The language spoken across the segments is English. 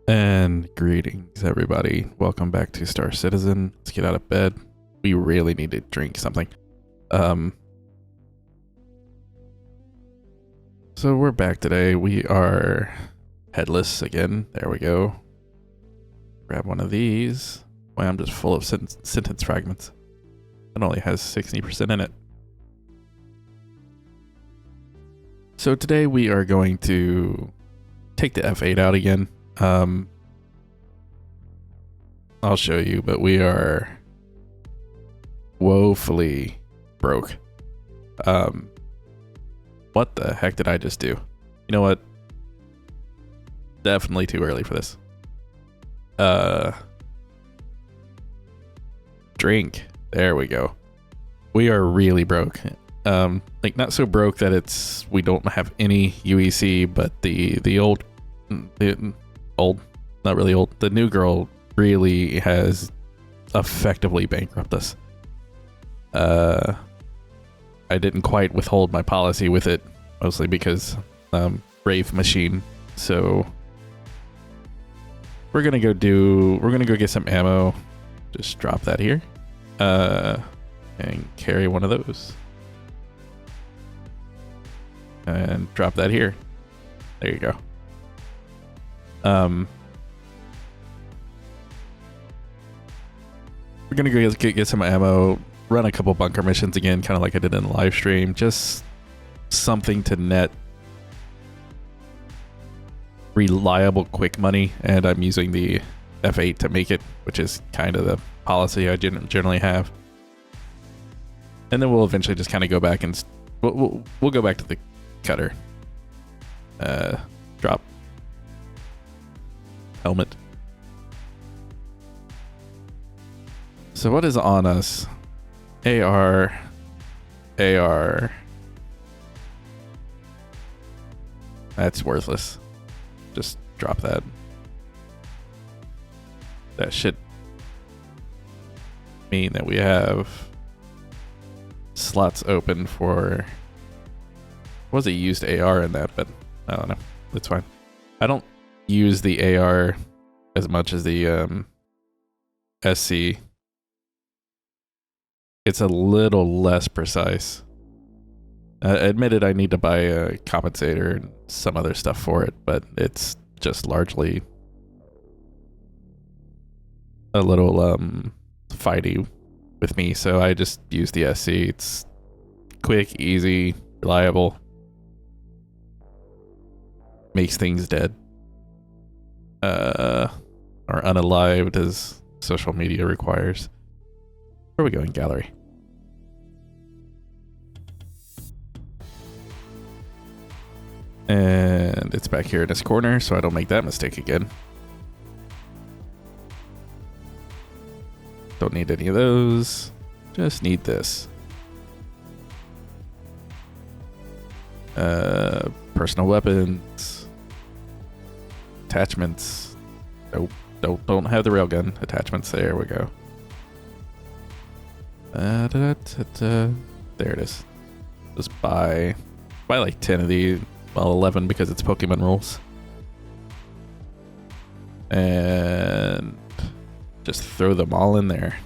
And greetings, everybody. Welcome back to Star Citizen. Let's get out of bed. We really need to drink something. So we're back today. We are headless again. There we go. Grab one of these. Boy, I'm just full of sentence fragments. It only has 60% in it. So today we are going to take the F8 out again. I'll show you, but we are woefully broke. What the heck did I just do? You know what? Definitely too early for this. Drink. There we go. We are really broke. Like not so broke that we don't have any UEC, but the old, not really old. The new girl really has effectively bankrupted us. I didn't quite withhold my policy with it, mostly because Rave Machine. So we're gonna go get some ammo. Just drop that here, and carry one of those, and drop that here. There you go. We're gonna go get some ammo, run a couple bunker missions again, kind of like I did in the live stream. Just something to net reliable quick money, and I'm using the F8 to make it, which is kind of the policy I generally have. And then we'll eventually just kind of go back and we'll go back to the cutter. Drop helmet. So what is on us? AR. That's worthless. Just drop that. That should mean that we have slots open for... Was a used AR in that, but I don't know. It's fine. I don't use the AR as much as the SC. It's a little less precise. Admitted I need to buy a compensator and some other stuff for it, but it's just largely a little fighty with me, so I just use the SC. It's quick, easy, reliable. Makes things dead. Or unalived, as social media requires. Where are we going? Gallery. And it's back here in this corner, so I don't make that mistake again. Don't need any of those. Just need this. Personal weapons. Attachments. Nope. Don't have the railgun attachments. There we go. There it is. Just buy like 10 of these. Well, 11 because it's Pokemon rules. And just throw them all in there.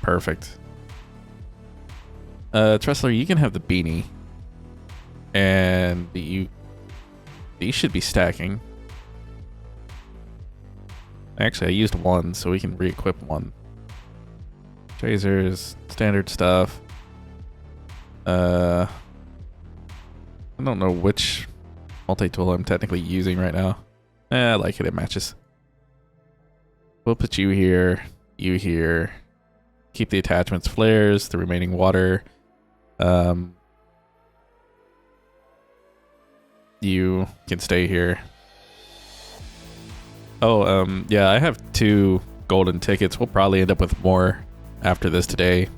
Perfect. Tressler, you can have the beanie. And these should be stacking. Actually, I used one, so we can re-equip one. Tracers, standard stuff. I don't know which multi-tool I'm technically using right now. I like it, it matches. We'll put you here, you here. Keep the attachments, flares, the remaining water. You can stay here. Oh, yeah, I have 2 golden tickets. We'll probably end up with more after this today.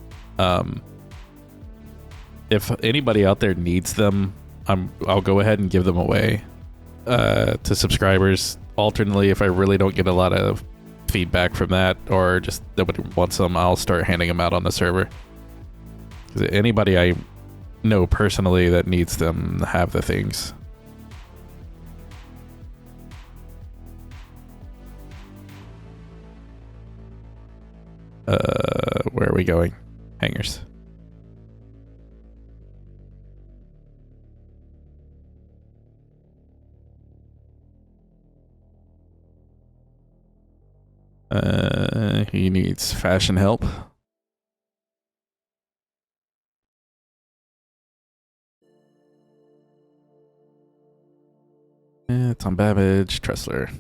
If anybody out there needs them, I'll go ahead and give them away to subscribers. Alternately, if I really don't get a lot of feedback from that, or just nobody wants them, I'll start handing them out on the server. Because anybody I know personally that needs them have the things. Where are we going? Hangars. He needs fashion help. Tom Babbage, Tressler.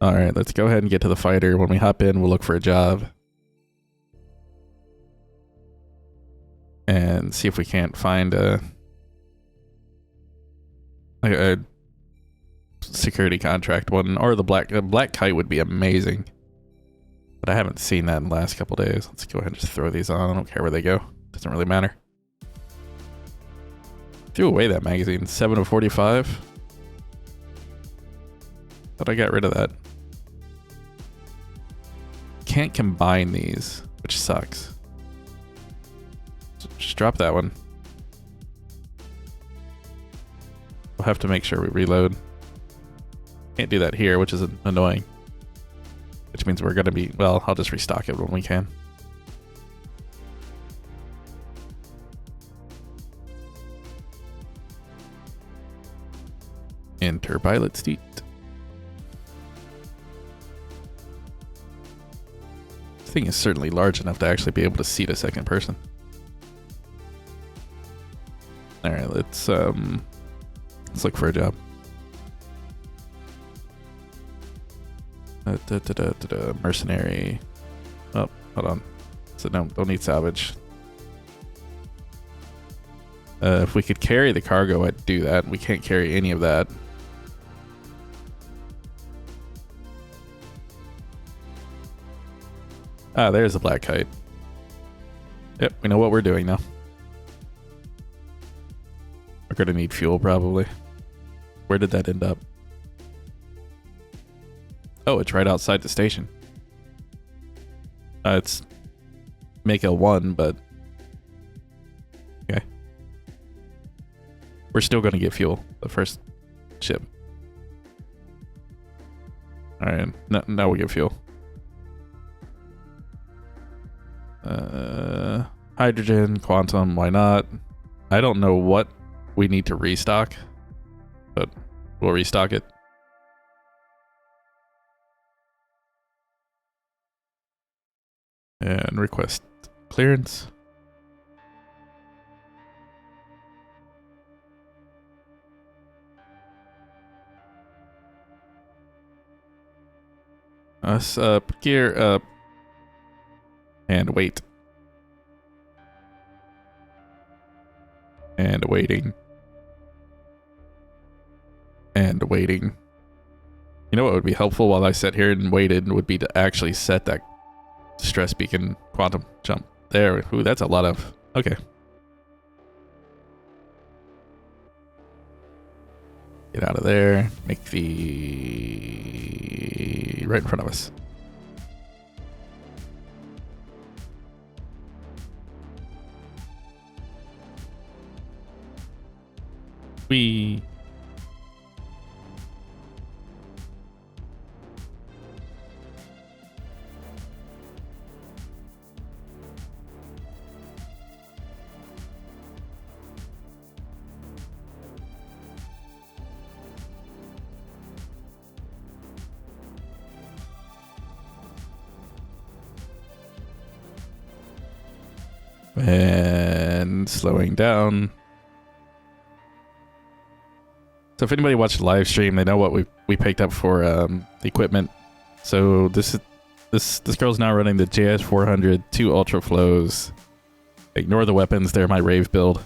All right, let's go ahead and get to the fighter. When we hop in, we'll look for a job. And see if we can't find a security contract one. Or the Black Kite would be amazing. But I haven't seen that in the last couple days. Let's go ahead and just throw these on. I don't care where they go. Doesn't really matter. Threw away that magazine. 7 of 45. Thought I got rid of that. Can't combine these, which sucks. So just drop that one. We'll have to make sure we reload. Can't do that here, which is annoying. Which means we're going to be... Well, I'll just restock it when we can. Enter pilot seat. This thing is certainly large enough to actually be able to seat a second person. Alright, let's look for a job. Mercenary. Oh, hold on. So no, don't need salvage. If we could carry the cargo, I'd do that. We can't carry any of that. Ah, there's the Black Kite. Yep, we know what we're doing now. We're gonna need fuel, probably. Where did that end up? Oh, it's right outside the station. It's make a 1, but... Okay. We're still gonna get fuel. The first ship. Alright, now we get fuel. Hydrogen, quantum, why not? I don't know what we need to restock, but we'll restock it. And request clearance. Us up, gear up, and wait. And waiting. And waiting. You know what would be helpful while I sat here and waited would be to actually set that stress beacon quantum jump. There. Ooh, that's a lot of... Okay. Get out of there. Make the... right in front of us. We... And slowing down. So if anybody watched the live stream, they know what we picked up for equipment. So this girl's now running the JS400, 2 Ultra Flows. Ignore the weapons, they're my Rave build.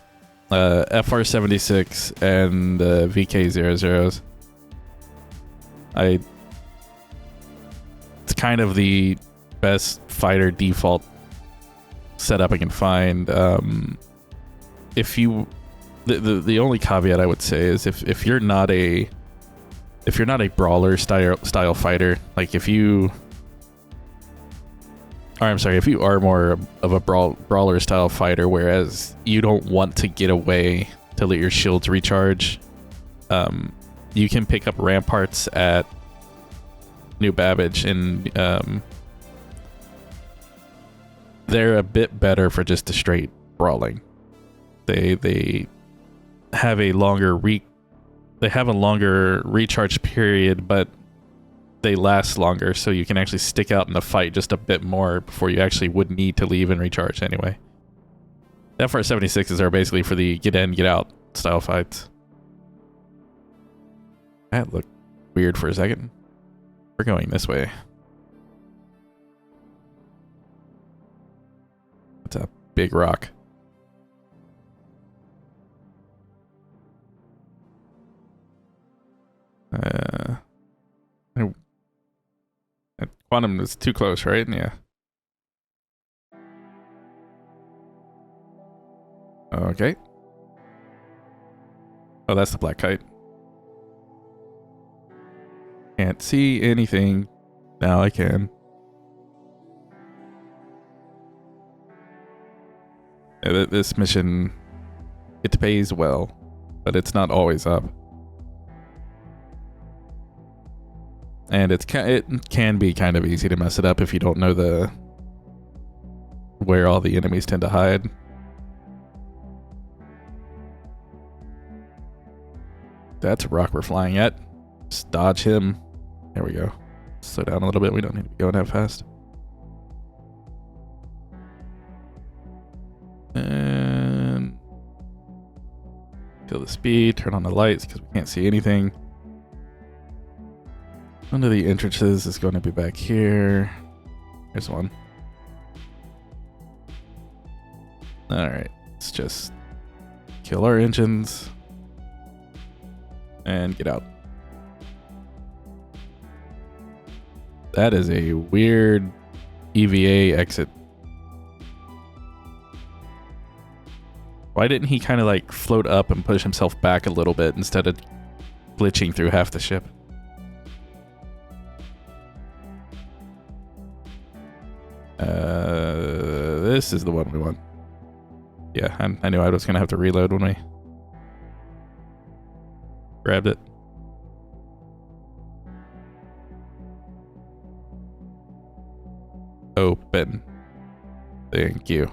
FR76 and VK00s. It's kind of the best fighter default setup I can find. If you the only caveat I would say is if you're not a brawler style fighter, like if you are more of a brawler style fighter, whereas you don't want to get away to let your shields recharge, You can pick up ramparts at New Babbage, and they're a bit better for just a straight brawling. They have a longer recharge period, but they last longer, so you can actually stick out in the fight just a bit more before you actually would need to leave and recharge anyway. The F8C are basically for the get in, get out style fights. That looked weird for a second. We're going this way. It's a big rock. Quantum is too close, right? Yeah. Okay. Oh, that's the Black Kite. Can't see anything. Now I can. Yeah, this mission, it pays well, but it's not always up. And it can be kind of easy to mess it up if you don't know where all the enemies tend to hide. That's a rock we're flying at. Just dodge him. There we go. Slow down a little bit. We don't need to be going that fast. And kill the speed. Turn on the lights because we can't see anything. One of the entrances is going to be back here. There's one. Alright, let's just kill our engines and get out. That is a weird EVA exit. Why didn't he kind of like float up and push himself back a little bit instead of glitching through half the ship? This is the one we want. Yeah, I knew I was gonna have to reload when we grabbed it. Open. Thank you.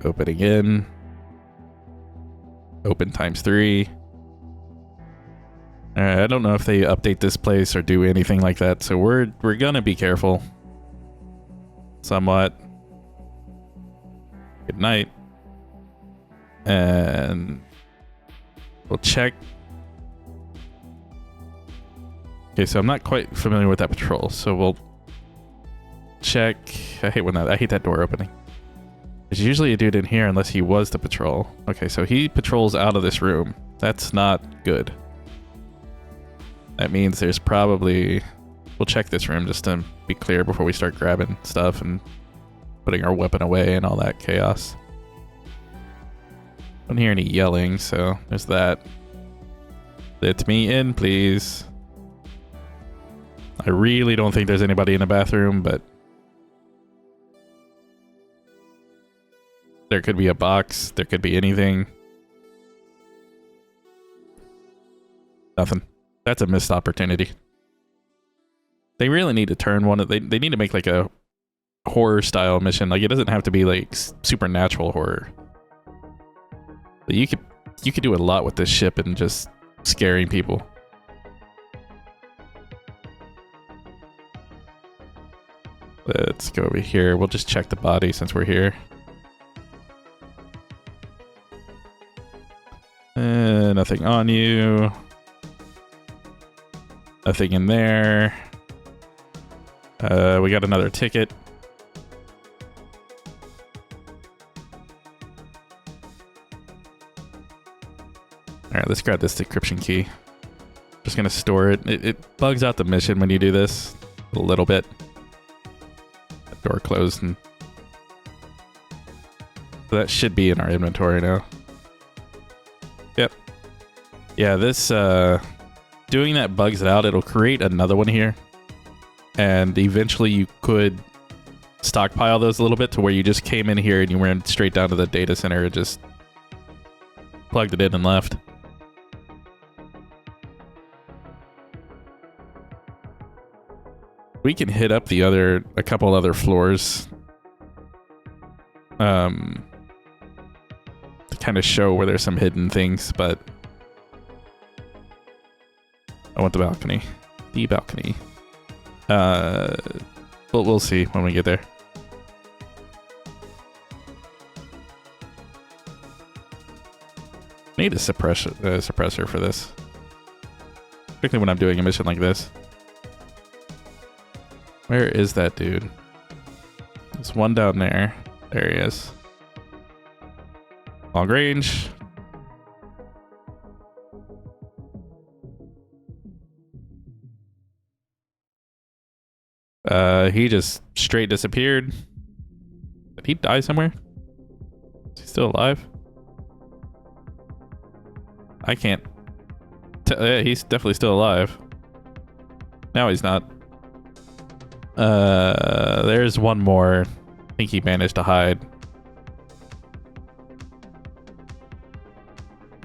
Open again. Open ×3. I don't know if they update this place or do anything like that, so we're gonna be careful. Somewhat. Good night. And we'll check. Okay, so I'm not quite familiar with that patrol, so we'll check. I hate that door opening. There's usually a dude in here unless he was the patrol. Okay, so he patrols out of this room. That's not good. That means there's probably... We'll check this room just to be clear before we start grabbing stuff and putting our weapon away and all that chaos. Don't hear any yelling, so there's that. Let me in, please. I really don't think there's anybody in the bathroom, but there could be a box. There could be anything. Nothing. That's a missed opportunity. They really need to turn one of... They need to make like a horror style mission. Like, it doesn't have to be like supernatural horror. But you could do a lot with this ship and just scaring people. Let's go over here. We'll just check the body since we're here. Nothing on you. Nothing in there. We got another ticket. Alright, let's grab this decryption key. Just gonna store it. It bugs out the mission when you do this a little bit. That door closed, and so that should be in our inventory now. Yep. Yeah, this doing that bugs it out. It'll create another one here. And eventually you could stockpile those a little bit to where you just came in here and you went straight down to the data center and just plugged it in and left. We can hit up a couple other floors. To kind of show where there's some hidden things, but I want the balcony. The balcony. We'll see when we get there. Need a suppressor for this. Particularly when I'm doing a mission like this. Where is that dude? There's one down there. There he is. Long range. He just straight disappeared. Did he die somewhere? Is he still alive? I can't. Yeah, he's definitely still alive. Now he's not. There's one more. I think he managed to hide.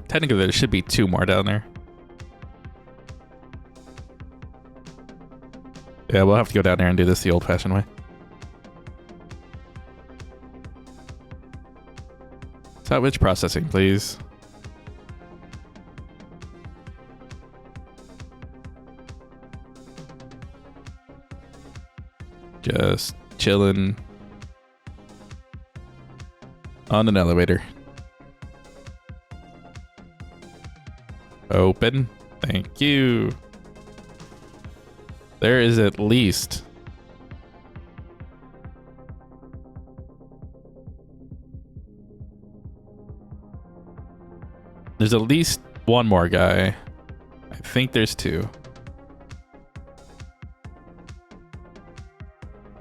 Technically, there should be two more down there. Yeah, we'll have to go down there and do this the old-fashioned way. Salvage processing, please. Just chilling on an elevator. Open. Thank you. There is at least one more guy. I think there's two.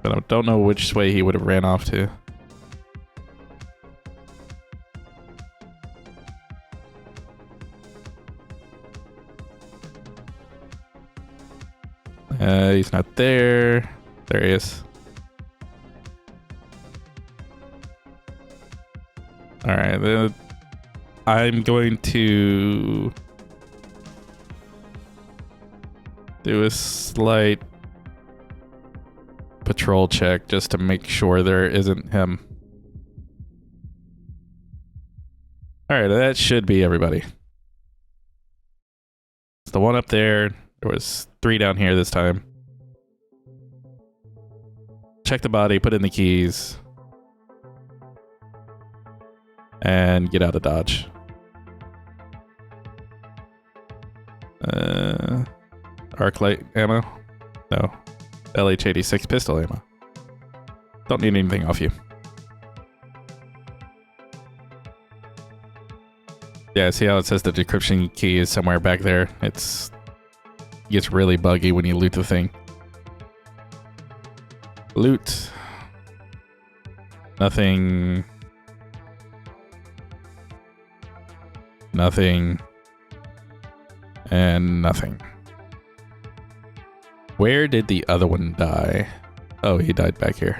But I don't know which way he would have ran off to. He's not there. There he is. Alright, I'm going to do a slight patrol check just to make sure there isn't him. Alright, that should be everybody. It's the one up there. There was 3 down here this time. Check the body, put in the keys, and get out of Dodge. Arc light ammo? No. LH-86 pistol ammo. Don't need anything off you. Yeah, see how it says the decryption key is somewhere back there? It gets really buggy when you loot the thing. Loot. Nothing. Nothing. And nothing. Where did the other one die? Oh, he died back here.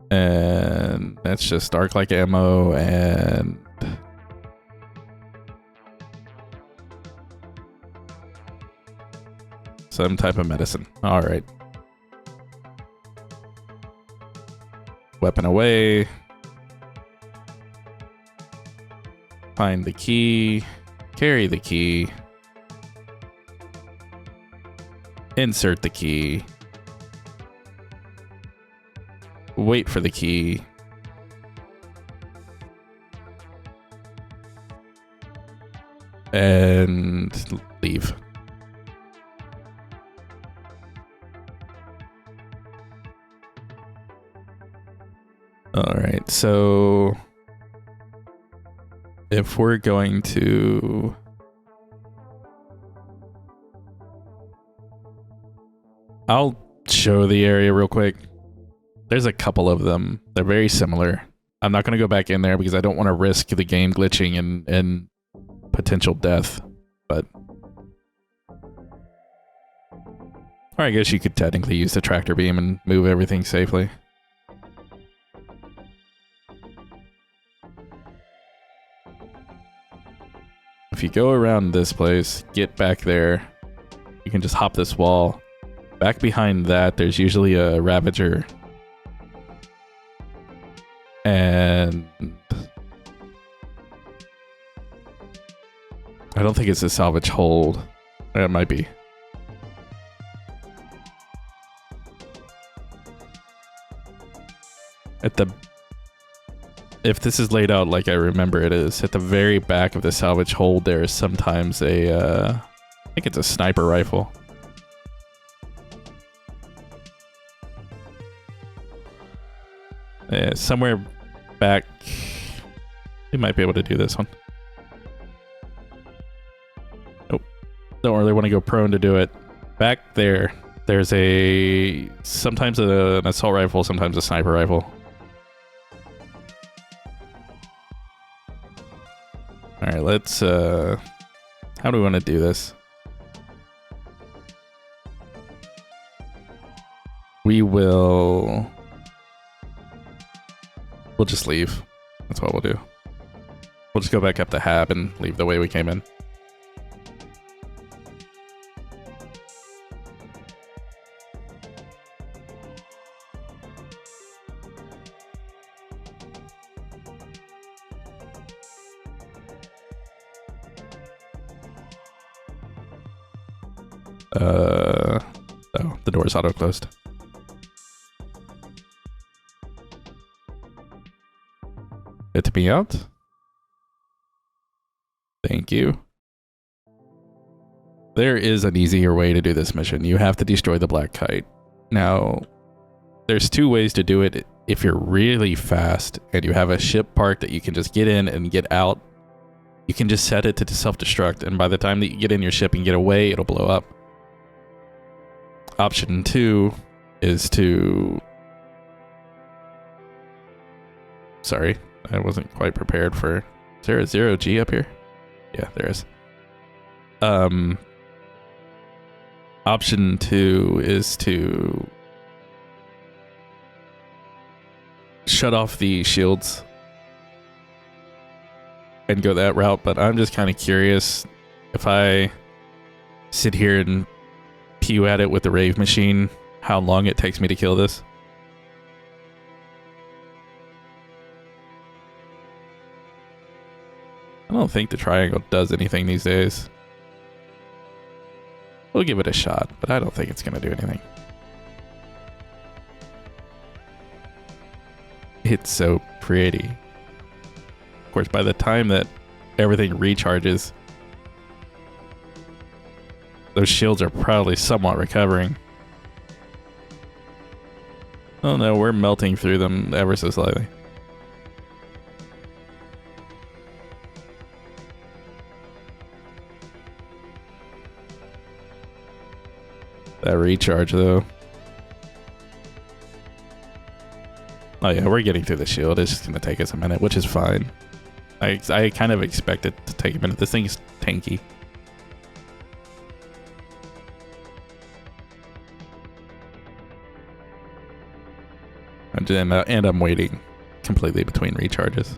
And that's just arc like ammo and some type of medicine. All right. Weapon away. Find the key. Carry the key. Insert the key. Wait for the key. And leave. All right, so if we're going to I'll show the area real quick. There's a couple of them. They're very similar. I'm not going to go back in there because I don't want to risk the game glitching and potential death, but or I guess you could technically use the tractor beam and move everything safely. you go around this place, get back there, you can just hop this wall. Back behind that, there's usually a Ravager. And I don't think it's a salvage hold. It might be. If this is laid out like I remember it is, at the very back of the salvage hold, there is sometimes a, I think it's a sniper rifle. Somewhere back, you might be able to do this one. Nope. Don't really want to go prone to do it. Back there, there's sometimes an assault rifle, sometimes a sniper rifle. Alright, let's, how do we want to do this? We'll just leave. That's what we'll do. We'll just go back up the hab and leave the way we came in. Oh, the door is auto-closed. Get me out. Thank you. There is an easier way to do this mission. You have to destroy the Black Kite. Now, there's two ways to do it. If you're really fast and you have a ship parked that you can just get in and get out, you can just set it to self-destruct, and by the time that you get in your ship and get away, it'll blow up. Option 2 is to... Sorry, I wasn't quite prepared for... Is there a 0G up here? Yeah, there is. Option 2 is to shut off the shields and go that route, but I'm just kind of curious if I sit here and pew at it with the Rave Machine, how long it takes me to kill this. I don't think the triangle does anything these days. We'll give it a shot, but I don't think it's going to do anything. It's so pretty. Of course, by the time that everything recharges, those shields are probably somewhat recovering. Oh no, we're melting through them ever so slightly. That recharge though. Oh yeah, we're getting through the shield. It's just gonna take us a minute, which is fine. I kind of expect it to take a minute. This thing is tanky. And I'm waiting completely between recharges.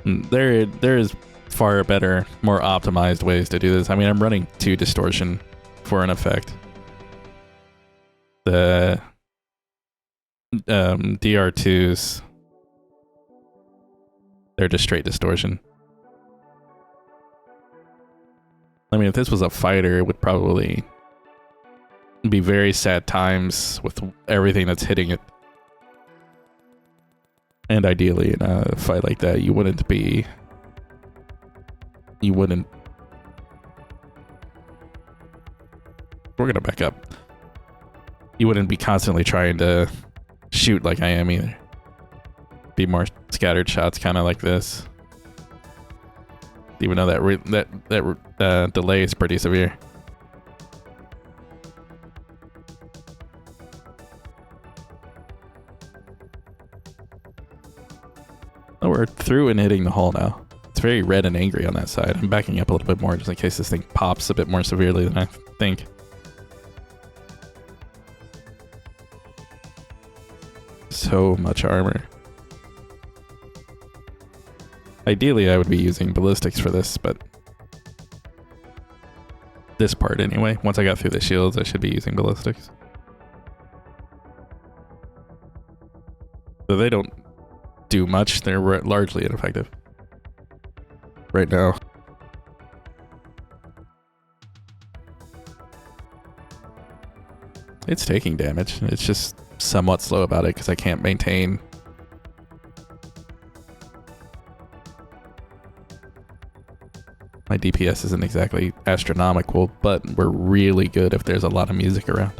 There is far better, more optimized ways to do this. I mean, I'm running 2 distortion for an effect. The DR2s, they're just straight distortion. I mean, if this was a fighter, it would probably be very sad times with everything that's hitting it. And ideally, in a fight like that, you wouldn't... We're gonna back up. You wouldn't be constantly trying to shoot like I am either. Be more scattered shots, kind of like this. Even though that delay is pretty severe. Oh, we're through and hitting the hull now. It's very red and angry on that side. I'm backing up a little bit more just in case this thing pops a bit more severely than I think. So much armor. Ideally, I would be using ballistics for this, but this part anyway. Once I got through the shields, I should be using ballistics. So they don't do much. They're largely ineffective right now. It's taking damage. It's just somewhat slow about it because I can't maintain. My DPS isn't exactly astronomical, but we're really good if there's a lot of music around.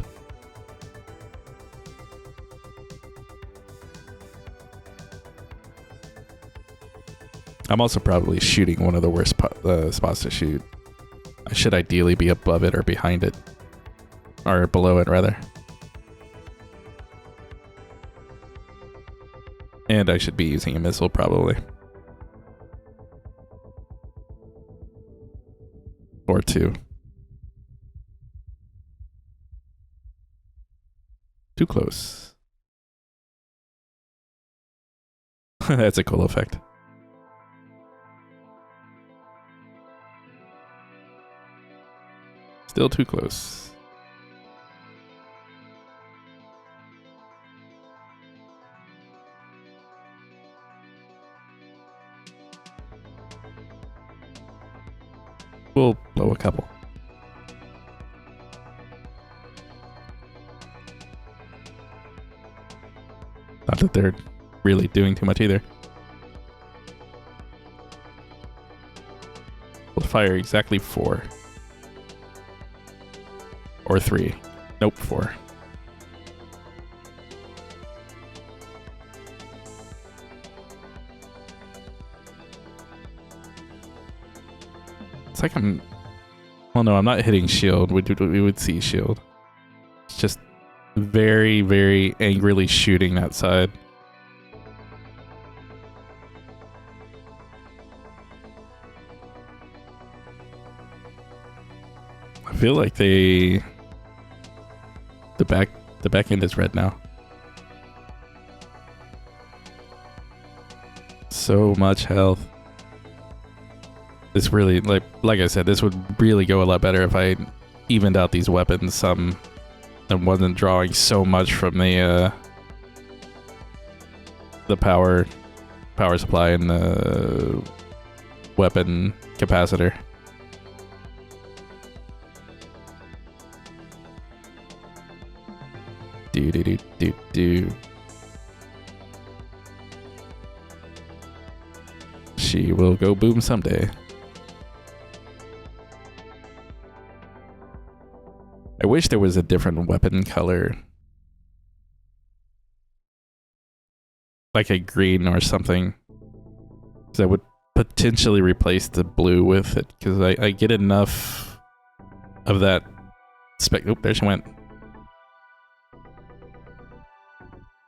I'm also probably shooting one of the worst spots to shoot. I should ideally be above it or behind it. Or below it, rather. And I should be using a missile, probably. Or two. Too close. That's a cool effect. Still too close. We'll blow a couple. Not that they're really doing too much either. We'll fire exactly 4. Or 3. Nope, 4. It's like I'm... Well, no, I'm not hitting shield. We would see shield. It's just very, very angrily shooting that side. I feel like they... The back end is red now. So much health. This really, like I said, this would really go a lot better if I evened out these weapons some and wasn't drawing so much from the power supply and the weapon capacitor. Do. She will go boom someday. I wish there was a different weapon color. Like a green or something. That would potentially replace the blue with it. Because I get enough of that oop, there she went.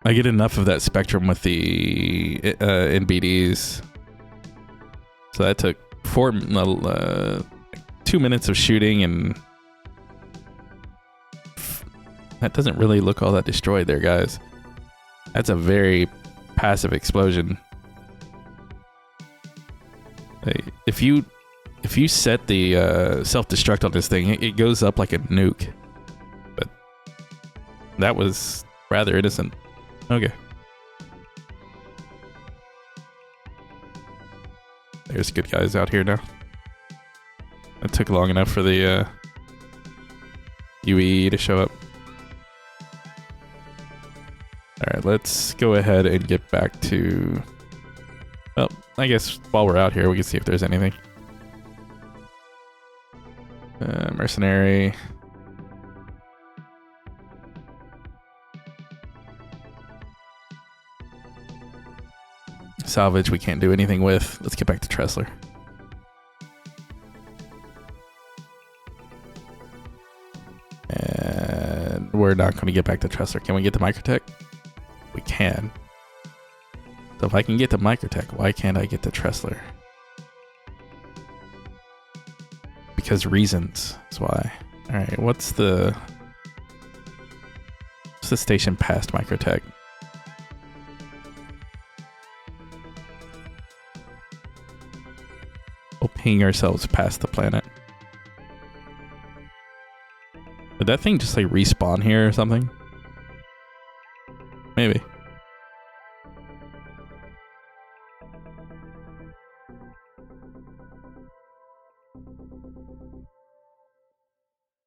I get enough of that spectrum with the NBDs. So that took 2 minutes of shooting, and that doesn't really look all that destroyed there, guys. That's a very passive explosion. If you set the self-destruct on this thing, it goes up like a nuke. But that was rather innocent. Okay. There's good guys out here now. It took long enough for the UE to show up. Alright, let's go ahead and get back to... Well, I guess while we're out here, we can see if there's anything. Mercenary... Salvage we can't do anything with. Let's get back to Tressler. And we're not going to get back to Tressler. Can we get to Microtech? We can. So if I can get to Microtech, why can't I get to Tressler? Because reasons is why. Alright, what's the station past Microtech? ping ourselves past the planet. Did that thing just like respawn here or something? Maybe.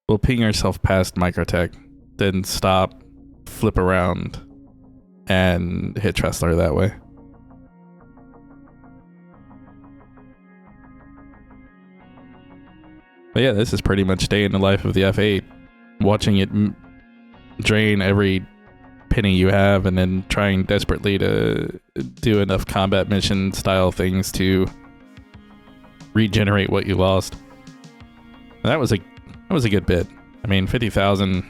We'll ping ourselves past Microtech, then stop, flip around, and hit Tressler that way. But yeah, this is pretty much day in the life of the F8. Watching it drain every penny you have and then trying desperately to do enough combat mission style things to regenerate what you lost. And that was a good bit. I mean, 50,000,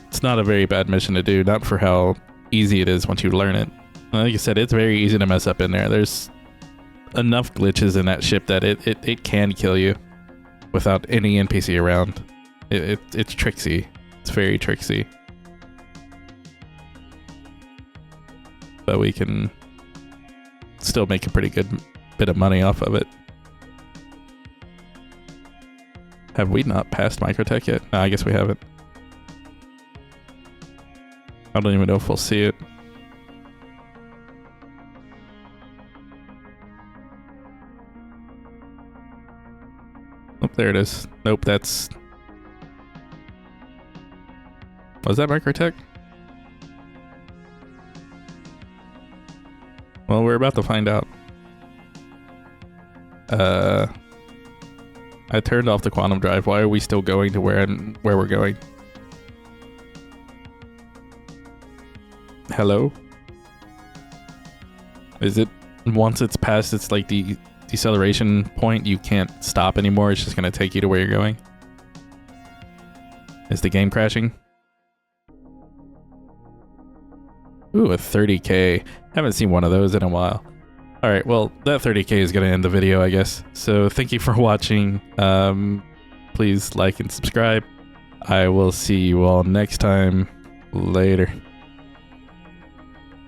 it's not a very bad mission to do, not for how easy it is once you learn it. Like I said, it's very easy to mess up in there. There's enough glitches in that ship that it can kill you without any NPC around. It's tricksy. It's very tricksy. But we can still make a pretty good bit of money off of it. Have we not passed Microtech yet? No, I guess we haven't. I don't even know if we'll see it. Oh, there it is. Nope, that's... Was that Microtech? Well, we're about to find out. I turned off the quantum drive. Why are we still going to where we're going? Hello? Is it once it's past its like the deceleration point, you can't stop anymore? It's just gonna take you to where you're going? Is the game crashing? Ooh, a 30K. Haven't seen one of those in a while. Alright, well, that 30K is going to end the video, I guess. So thank you for watching. Please like and subscribe. I will see you all next time. Later.